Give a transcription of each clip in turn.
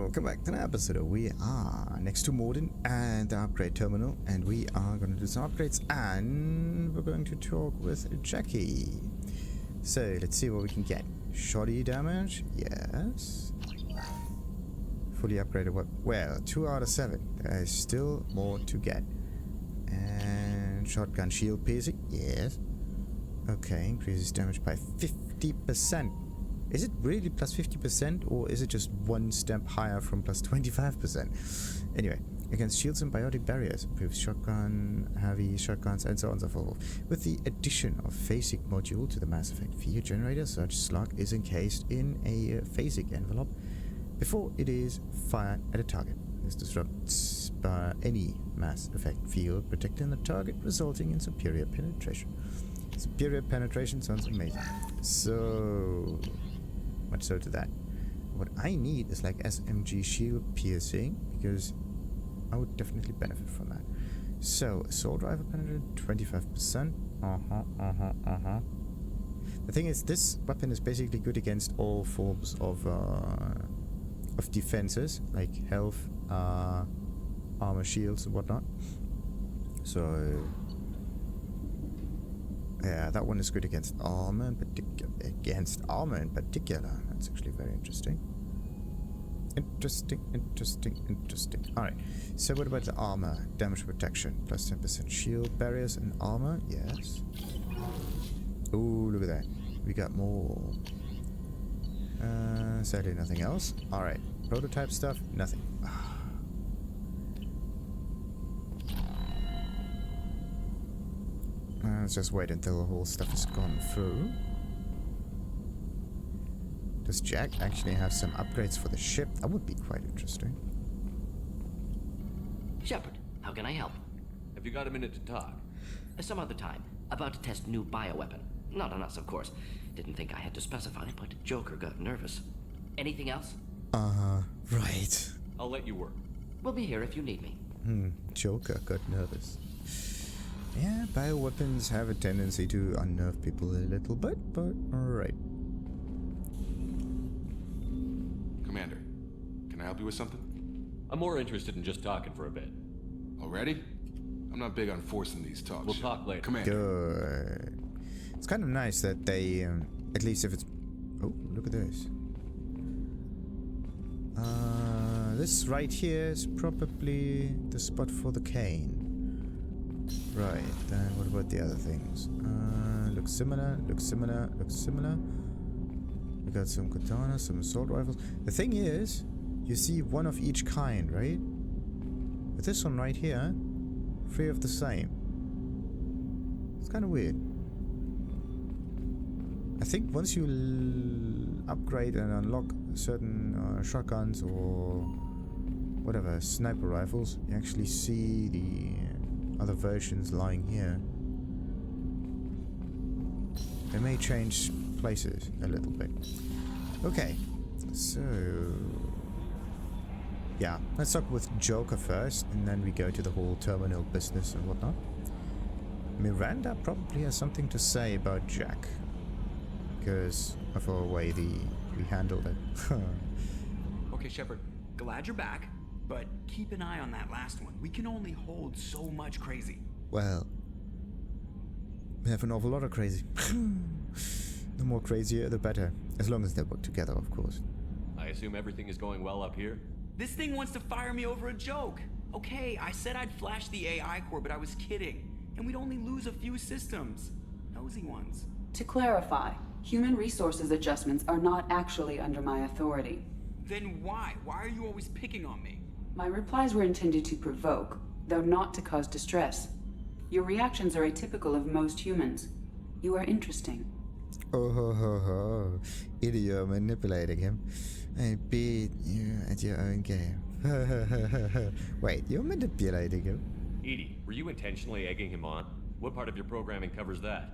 welcome back to the episode. We are next to Mordin and the upgrade terminal, and we are going to do some upgrades, and we're going to talk with Jackie. So let's see what we can get. Shoddy damage, yes. Fully upgraded weapon. Well, 2 out of 7. There is still more to get. And shotgun shield piercing, yes. Okay, increases damage by 50%. Is it really plus 50%, or is it just one step higher from plus 25%? Anyway, against shields and biotic barriers, improves shotgun, heavy shotguns, and so on and so forth. With the addition of phasic module to the Mass Effect 4 generator, such slug is encased in a phasic envelope before it is fired at a target. This disrupts any Mass Effect field, protecting the target, resulting in superior penetration. Superior penetration sounds amazing. So much so to that. What I need is like SMG shield piercing, because I would definitely benefit from that. So assault rifle penetration 25%. The thing is, this weapon is basically good against all forms of defenses, like health, armor, shields, and whatnot. So yeah, that one is good against armor in particular. That's actually very interesting. Interesting. Alright, so what about the armor? Damage protection, plus 10% shield barriers and armor, yes. Ooh, look at that. We got more. Sadly nothing else. Alright, prototype stuff, nothing. Let's just wait until the whole stuff is gone through. Does Jack actually have some upgrades for the ship? That would be quite interesting. Shepard, how can I help? Have you got a minute to talk? Some other time. About to test new bioweapon. Not on us, of course. Didn't think I had to specify, but Joker got nervous. Anything else? Right. I'll let you work. We'll be here if you need me. Joker got nervous. Yeah, bioweapons have a tendency to unnerve people a little bit, but alright. Commander, can I help you with something? I'm more interested in just talking for a bit. Already? I'm not big on forcing these talks. We'll talk later. Commander. Good. It's kind of nice that they, at least if it's... Oh, look at this. This right here is probably the spot for the cane. Right, then what about the other things? Looks similar. We got some katanas, some assault rifles. The thing is, you see one of each kind, right? With this one right here, 3 of the same. It's kind of weird. I think once you upgrade and unlock certain shotguns or whatever, sniper rifles, you actually see the other versions lying here. They may change places a little bit. Okay, so yeah, let's talk with Joker first, and then we go to the whole terminal business and whatnot. Miranda probably has something to say about Jack, because of the way we handled it. Okay, Shepard, glad you're back. But keep an eye on that last one. We can only hold so much crazy. Well, we have an awful lot of crazy. The more crazier, the better. As long as they work together, of course. I assume everything is going well up here? This thing wants to fire me over a joke. Okay, I said I'd flash the AI core, but I was kidding. And we'd only lose a few systems. Nosy ones. To clarify, human resources adjustments are not actually under my authority. Then why? Why are you always picking on me? My replies were intended to provoke, though not to cause distress. Your reactions are atypical of most humans. You are interesting. Oh ho ho ho. Either you're manipulating him, and beat you at your own game. Wait, you're manipulating him? Edie, were you intentionally egging him on? What part of your programming covers that?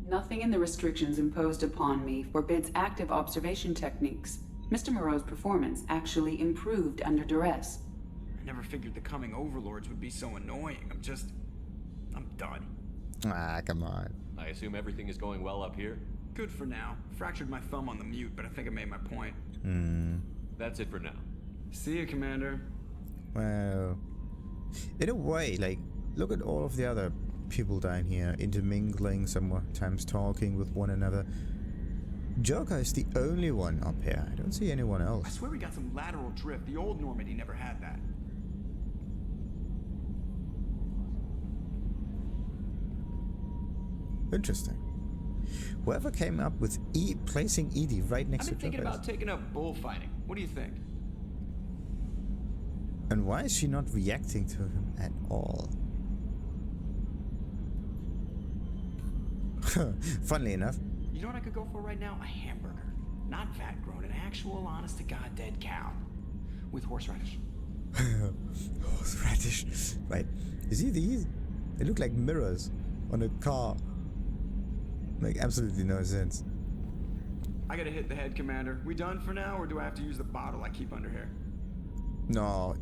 Nothing in the restrictions imposed upon me forbids active observation techniques. Mr. Moreau's performance actually improved under duress. I never figured the coming overlords would be so annoying. I'm done. Ah, come on. I assume everything is going well up here? Good for now. Fractured my thumb on the mute, but I think I made my point. That's it for now. See you, Commander. Well, in a way, like, look at all of the other people down here, intermingling, sometimes talking with one another. Joker is the only one up here. I don't see anyone I else. swear we got some lateral drift. The old Normandy never had that. Interesting. Whoever came up with placing Edie right next I've to been thinking Joker. about taking up bullfighting. What do you think? And why is she not reacting to him at all? Funnily enough. You know what I could go for right now? A hamburger. Not fat grown, an actual honest-to-God dead cow. With horseradish. Horseradish. Right. You see these? They look like mirrors on a car. Make absolutely no sense. I gotta hit the head, Commander. We done for now, or do I have to use the bottle I keep under here? No.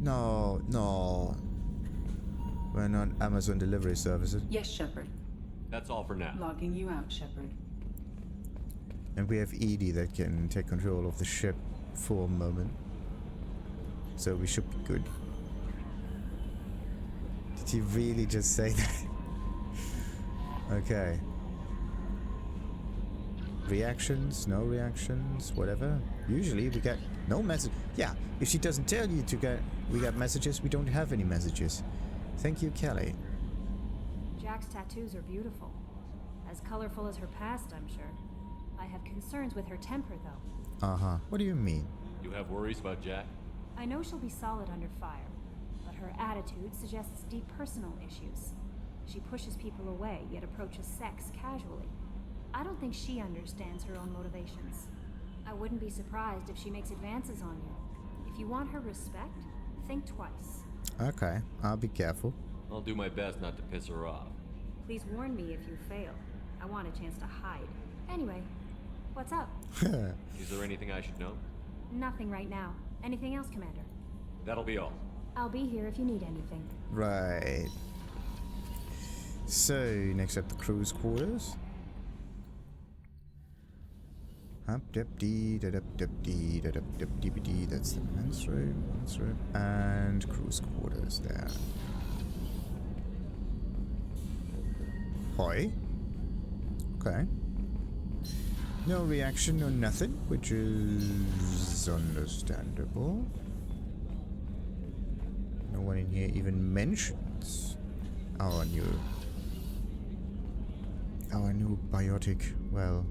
We're not Amazon delivery services. Yes, Shepard. That's all for now. Logging you out, Shepard. And we have Edie that can take control of the ship for a moment. So we should be good. Did he really just say that? Okay. Reactions, no reactions, whatever. Usually we get no message. Yeah, if she doesn't tell you we got messages, we don't have any messages. Thank you, Kelly. Jack's tattoos are beautiful. As colorful as her past, I'm sure. I have concerns with her temper, though. Uh-huh. What do you mean? You have worries about Jack? I know she'll be solid under fire, but her attitude suggests deep personal issues. She pushes people away, yet approaches sex casually. I don't think she understands her own motivations. I wouldn't be surprised if she makes advances on you. If you want her respect, think twice. Okay, I'll be careful. I'll do my best not to piss her off. Please warn me if you fail. I want a chance to hide. Anyway, what's up? Is there anything I should know? Nothing right now. Anything else, Commander? That'll be all. I'll be here if you need anything. Right. So, next up, the crew's quarters. That's the men's room, and crew's quarters there. Hoi. Okay. No reaction, no nothing, which is understandable. No one in here even mentions our new biotic, well,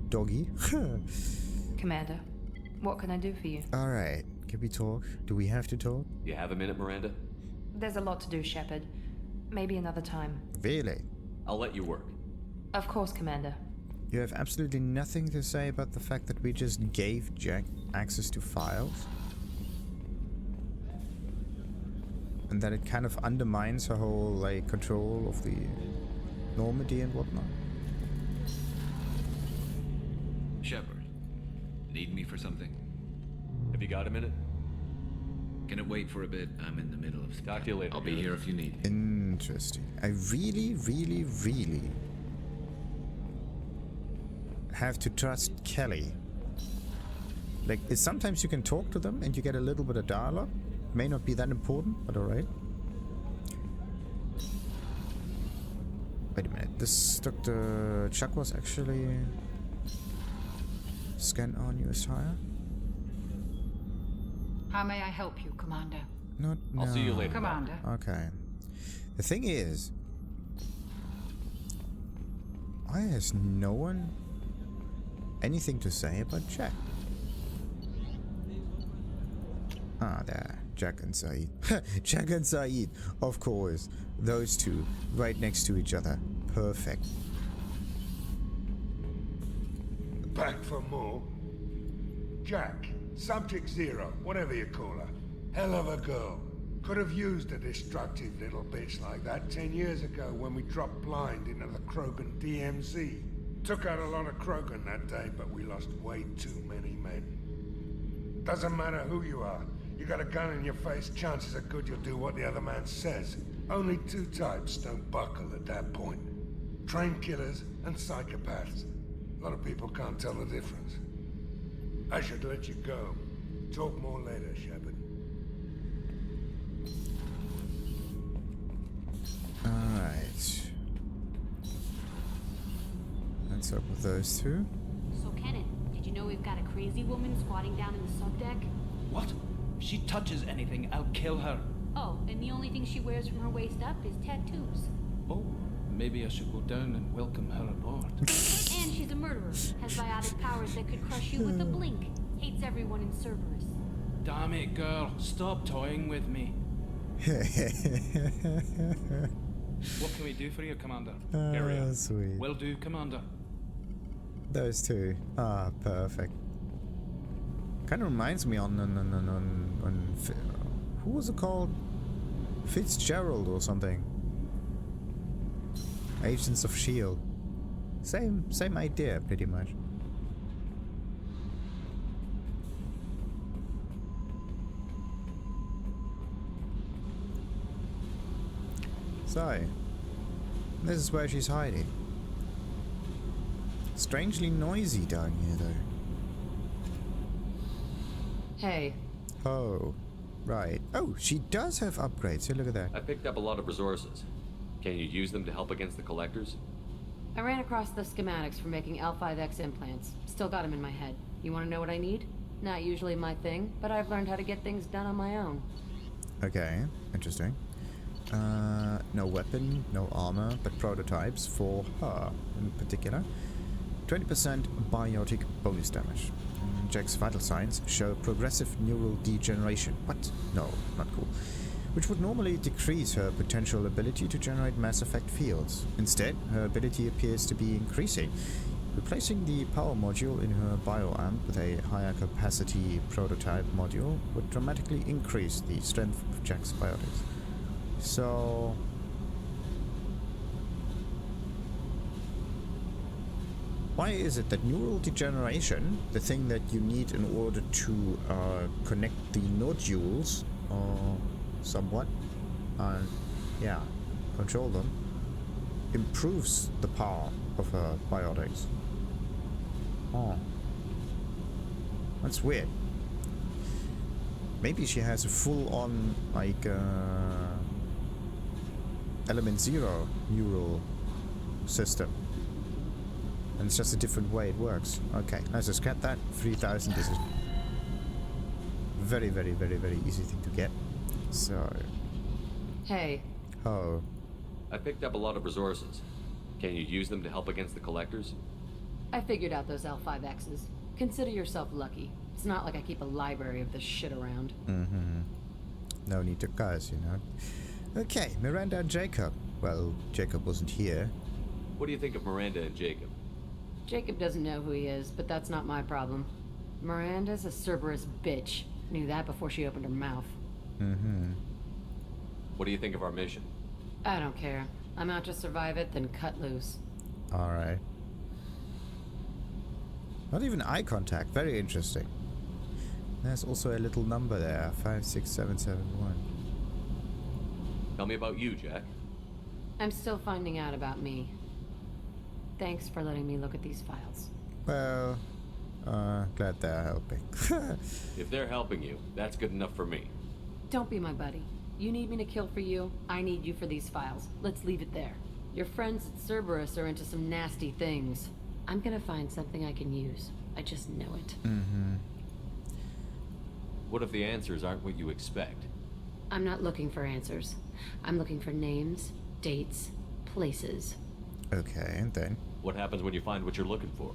doggy. Commander, what can I do for you? Alright, can we talk? Do we have to talk? You have a minute, Miranda? There's a lot to do, Shepard. Maybe another time. Really? I'll let you work. Of course, Commander. You have absolutely nothing to say about the fact that we just gave Jack access to files? And that it kind of undermines her whole, like, control of the Normandy and whatnot? Shepard, need me for something? Have you got a minute? Can it wait for a bit? I'm in the middle of... Talk to you later. I'll be here if you need. Interesting. I really have to trust Kelly. Like, sometimes you can talk to them and you get a little bit of dialogue. May not be that important, but alright. Wait a minute. This Dr. Chuck was actually... Scan our newest hire? How may I help you, Commander? Not I'll see you later. Commander. Okay. The thing is, why has no one anything to say about Jack? Ah, there. Jack and Zaeed. Jack and Zaeed, of course. Those two, right next to each other. Perfect. Back for more? Jack, Subject Zero, whatever you call her. Hell of a girl. Could have used a destructive little bitch like that 10 years ago when we dropped blind into the Krogan DMZ. Took out a lot of Krogan that day, but we lost way too many men. Doesn't matter who you are. You got a gun in your face, chances are good you'll do what the other man says. Only two types don't buckle at that point. Trained killers and psychopaths. A lot of people can't tell the difference. I should let you go. Talk more later, Shepard. Alright. Let's open those two. So, Kenneth, did you know we've got a crazy woman squatting down in the subdeck? What? If she touches anything, I'll kill her. Oh, and the only thing she wears from her waist up is tattoos. Oh, maybe I should go down and welcome her aboard. And she's a murderer. Has biotic powers that could crush you with a blink. Hates everyone in Cerberus. Damn it, girl. Stop toying with me. What can we do for you, Commander? Oh, sweet. Will do, Commander. Those two. Ah, perfect. Kind of reminds me on who was it called? Fitzgerald or something. Agents of S.H.I.E.L.D. Same idea, pretty much. So, this is where she's hiding. Strangely noisy down here, though. Hey. Oh, right. Oh, she does have upgrades. Here, look at that. I picked up a lot of resources. Can you use them to help against the collectors? I ran across the schematics for making L5X implants. Still got them in my head. You want to know what I need? Not usually my thing, but I've learned how to get things done on my own. Okay, interesting. No weapon, no armor, but prototypes for her in particular. 20% biotic bonus damage. Jack's vital signs show progressive neural degeneration. What? No, not cool. Which would normally decrease her potential ability to generate mass effect fields. Instead, her ability appears to be increasing. Replacing the power module in her bioamp with a higher capacity prototype module would dramatically increase the strength of Jack's biotics. So... why is it that neural degeneration, the thing that you need in order to connect the nodules, somewhat, yeah, control them, improves the power of her biotics? Oh. That's weird. Maybe she has a full-on, like, Element Zero neural system. And it's just a different way it works. Okay, let's just get that. 3,000, this is very, very, very, very easy thing to get. So... Hey. Oh. I picked up a lot of resources. Can you use them to help against the collectors? I figured out those L5Xs. Consider yourself lucky. It's not like I keep a library of this shit around. Mm-hmm. No need to cuss, you know. Okay, Miranda and Jacob. Well, Jacob wasn't here. What do you think of Miranda and Jacob? Jacob doesn't know who he is, but that's not my problem. Miranda's a Cerberus bitch. Knew that before she opened her mouth. Mm-hmm. What do you think of our mission? I don't care. I'm out to survive it, then cut loose. Alright. Not even eye contact. Very interesting. There's also a little number there. 56771. Tell me about you, Jack. I'm still finding out about me. Thanks for letting me look at these files. Well, glad they're helping. If they're helping you, that's good enough for me. Don't be my buddy. You need me to kill for you, I need you for these files. Let's leave it there. Your friends at Cerberus are into some nasty things. I'm gonna find something I can use. I just know it. Mm-hmm. What if the answers aren't what you expect? I'm not looking for answers. I'm looking for names, dates, places. Okay, and then? What happens when you find what you're looking for?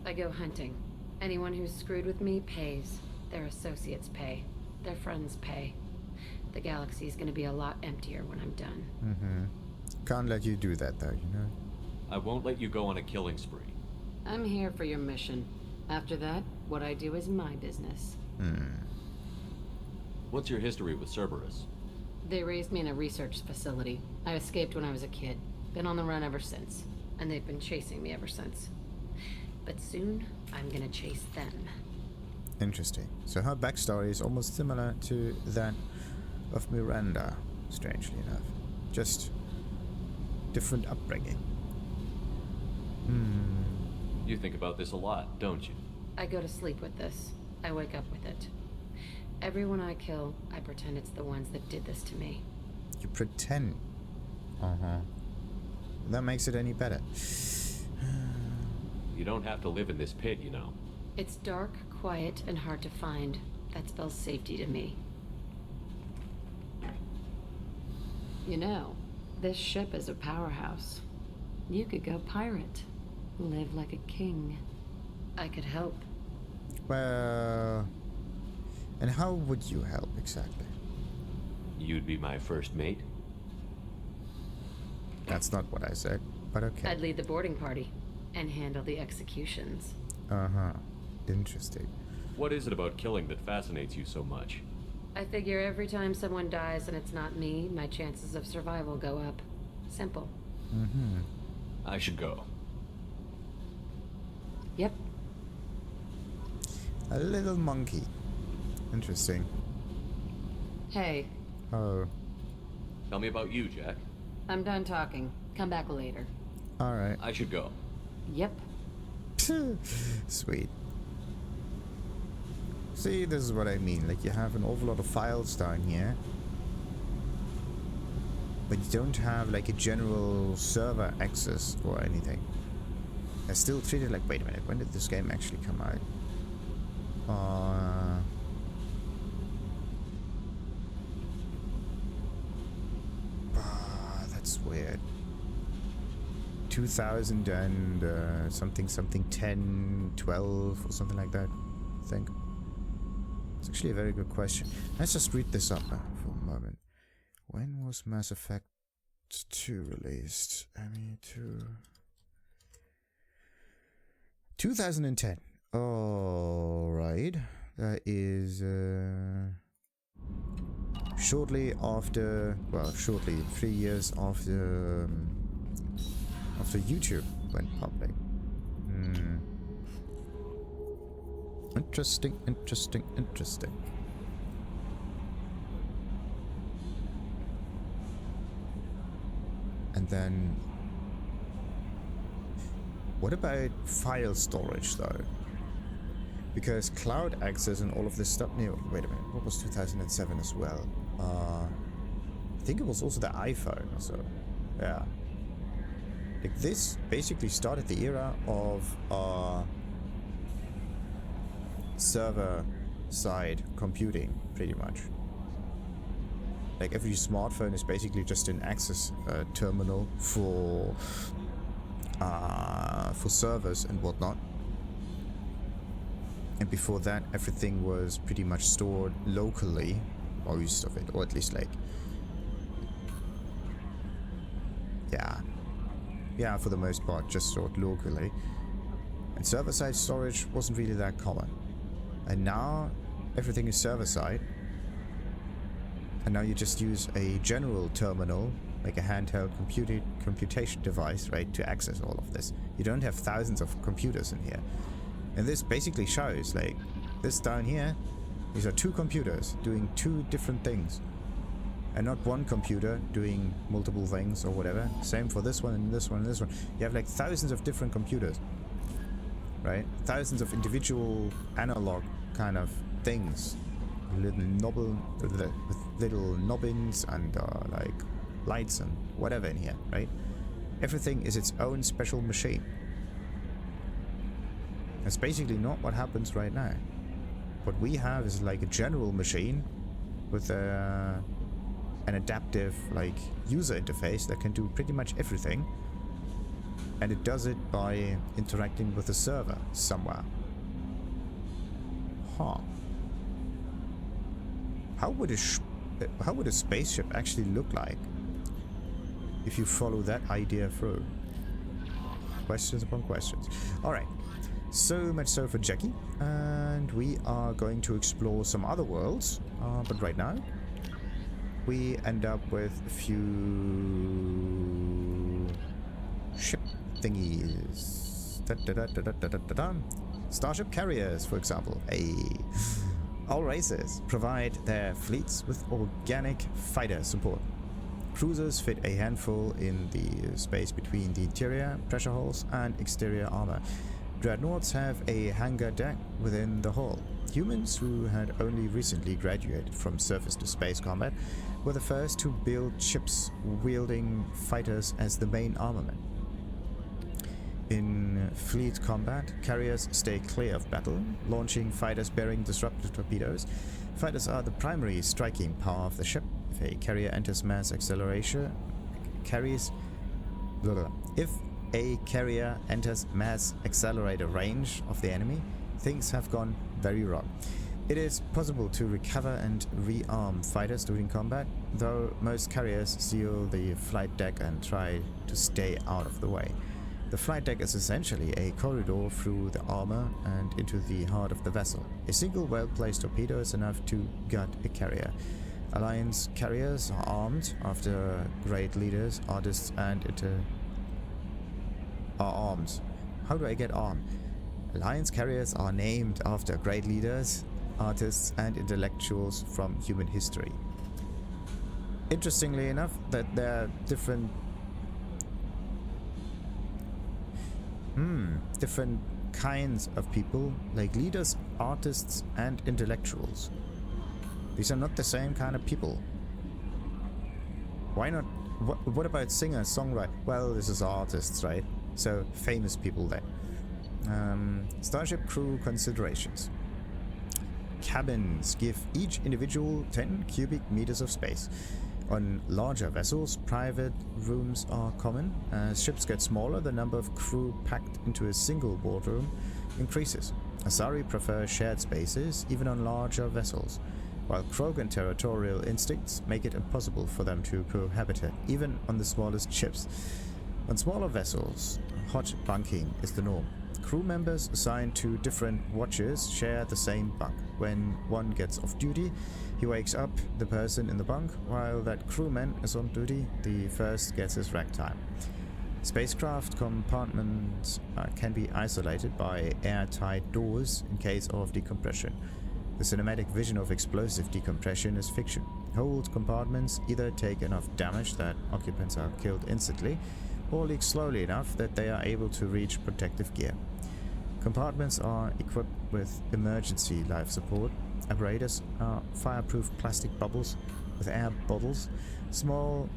I go hunting. Anyone who's screwed with me pays. Their associates pay. Their friends pay. The galaxy's gonna be a lot emptier when I'm done. Mm-hmm. Can't let you do that, though, you know? I won't let you go on a killing spree. I'm here for your mission. After that, what I do is my business. What's your history with Cerberus? They raised me in a research facility. I escaped when I was a kid. Been on the run ever since. And they've been chasing me ever since. But soon, I'm gonna chase them. Interesting. So her backstory is almost similar to that of Miranda, strangely enough. Just different upbringing. You think about this a lot, don't you? I go to sleep with this. I wake up with it. Everyone I kill, I pretend it's the ones that did this to me. You pretend? Uh-huh. That makes it any better. You don't have to live in this pit, you know. It's dark, quiet, and hard to find. That spells safety to me. You know, this ship is a powerhouse. You could go pirate. Live like a king. I could help. Well... And how would you help, exactly? You'd be my first mate? That's not what I said, but okay. I'd lead the boarding party. And handle the executions. Uh-huh. Interesting. What is it about killing that fascinates you so much? I figure every time someone dies and it's not me, my chances of survival go up. Simple. Mm-hmm. I should go. Yep. A little monkey. Interesting. Hey. Oh. Tell me about you, Jack. I'm done talking. Come back later. Alright. I should go. Yep. Sweet. See, this is what I mean. Like, you have an awful lot of files down here. But you don't have, like, a general server access or anything. I still treat it like, wait a minute, when did this game actually come out? That's weird. 2000 and something 10, 12 or something like that, I think. It's actually a very good question. Let's just read this up for a moment. When was Mass Effect 2 released? I mean, 2010. Alright. That is shortly after, well, shortly, 3 years after YouTube went public. Interesting. And then, what about file storage though? Because cloud access and all of this stuff. No, wait a minute. What was 2007 as well? I think it was also the iPhone or so. Yeah. Like, this basically started the era of server-side computing, pretty much. Like, every smartphone is basically just an access terminal for servers and whatnot. And before that, everything was pretty much stored locally, most of it, or at least like, yeah, for the most part, just stored locally. And server-side storage wasn't really that common. And now, everything is server-side. And now you just use a general terminal, like a handheld computation device, right, to access all of this. You don't have thousands of computers in here. And this basically shows, like, this down here, these are two computers doing two different things. And not one computer doing multiple things or whatever. Same for this one and this one and this one. You have like thousands of different computers, right? Thousands of individual analog kind of things. With little nobbins and like lights and whatever in here, right? Everything is its own special machine. That's basically not what happens right now. What we have is like a general machine with an adaptive like user interface that can do pretty much everything, and it does it by interacting with the server somewhere. How would a spaceship actually look like if you follow that idea through? Questions upon questions. Alright, so much so for Jackie, and we are going to explore some other worlds, but right now we end up with a few ship thingies. Starship carriers, for example. All races provide their fleets with organic fighter support. Cruisers fit a handful in the space between the interior pressure hulls and exterior armor. Dreadnoughts have a hangar deck within the hull. Humans who had only recently graduated from surface to space combat were the first to build ships wielding fighters as the main armament. In fleet combat, carriers stay clear of battle, launching fighters bearing disruptive torpedoes. Fighters are the primary striking power of the ship. If a carrier enters mass accelerator range of the enemy, things have gone very wrong. It is possible to recover and rearm fighters during combat, though most carriers seal the flight deck and try to stay out of the way. The flight deck is essentially a corridor through the armor and into the heart of the vessel. A single well-placed torpedo is enough to gut a carrier. Alliance carriers are armed after great leaders, artists, and are armed. How do I get armed? Alliance carriers are named after great leaders, artists, and intellectuals from human history. Interestingly enough, that there are different kinds of people, like leaders, artists, and intellectuals. These are not the same kind of people. Why not? What about singers, songwriters? Well, this is artists, right? So famous people there. Starship crew considerations. Cabins give each individual 10 cubic meters of space. On larger vessels, private rooms are common. As ships get smaller, the number of crew packed into a single boardroom increases. Asari prefer shared spaces, even on larger vessels, while Krogan territorial instincts make it impossible for them to cohabitate, even on the smallest ships. On smaller vessels, hot bunking is the norm. Crew members assigned to different watches share the same bunk. When one gets off duty, he wakes up the person in the bunk. While that crewman is on duty, the first gets his rack time. Spacecraft compartments can be isolated by airtight doors in case of decompression. The cinematic vision of explosive decompression is fiction. Hold compartments either take enough damage that occupants are killed instantly, or leak slowly enough that they are able to reach protective gear. Compartments are equipped with emergency life support. Apparatus are fireproof plastic bubbles with air bottles, small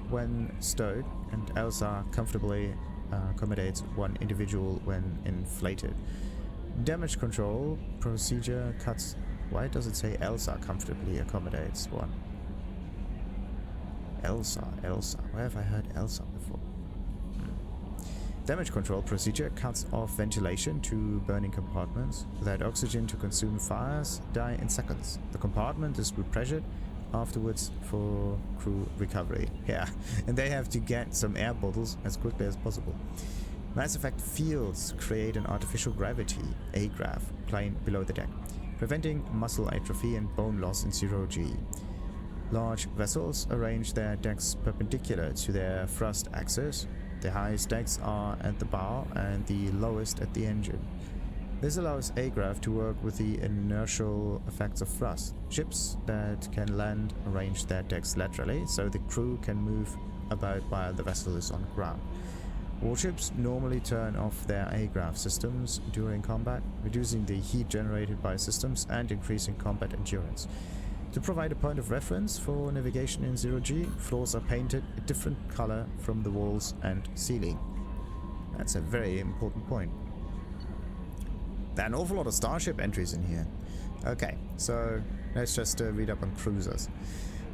when stowed, and ELSA comfortably accommodates one individual when inflated. Damage control procedure cuts. Why does it say ELSA comfortably accommodates one? ELSA. Where have I heard ELSA before? Damage control procedure cuts off ventilation to burning compartments. Without oxygen to consume, fires die in seconds. The compartment is repressured afterwards for crew recovery. Yeah, and they have to get some air bottles as quickly as possible. Mass effect fields create an artificial gravity, AGRAV, plane below the deck, preventing muscle atrophy and bone loss in 0G. Large vessels arrange their decks perpendicular to their thrust axis. The highest decks are at the bow and the lowest at the engine. This allows AGRAV to work with the inertial effects of thrust. Ships that can land arrange their decks laterally so the crew can move about while the vessel is on ground. Warships normally turn off their AGRAV systems during combat, reducing the heat generated by systems and increasing combat endurance. To provide a point of reference for navigation in 0G, floors are painted a different color from the walls and ceiling. That's a very important point. There are an awful lot of Starship entries in here. Okay, so let's just read up on cruisers.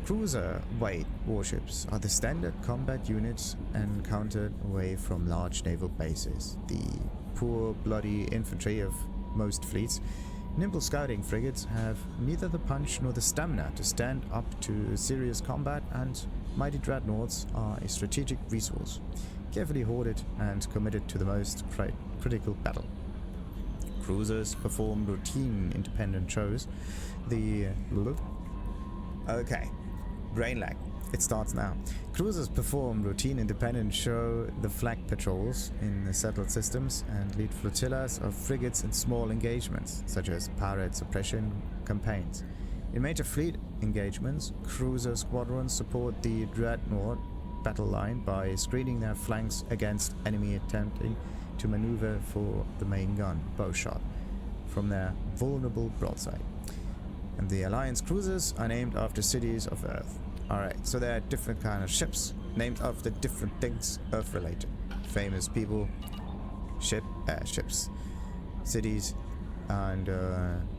Cruiser-weight warships are the standard combat units encountered away from large naval bases. The poor, bloody infantry of most fleets. Nimble scouting frigates have neither the punch nor the stamina to stand up to serious combat, and mighty dreadnoughts are a strategic resource, carefully hoarded and committed to the most critical battle. Cruisers perform routine independent shows. Brain lag. It starts now. Cruisers perform routine independent show the flag patrols in the settled systems and lead flotillas of frigates in small engagements, such as pirate suppression campaigns. In major fleet engagements, cruiser squadrons support the dreadnought battle line by screening their flanks against enemy attempting to maneuver for the main gun, bowshot. from their vulnerable broadside. And the Alliance cruisers are named after cities of Earth. Alright, so there are different kind of ships named after different things Earth-related. Famous people, ships, cities, and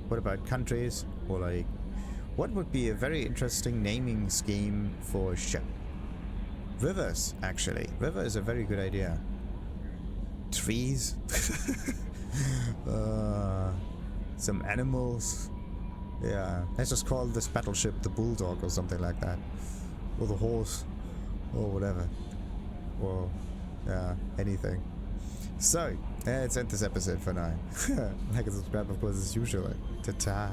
what about countries? Or like, what would be a very interesting naming scheme for a ship? Rivers, actually. River is a very good idea. Trees. Some animals. Yeah, let's just call this battleship the Bulldog or something like that. Or the Horse. Or whatever. Or, yeah, anything. So, let's end this episode for now. Like and subscribe, of course, as usual. Ta-ta.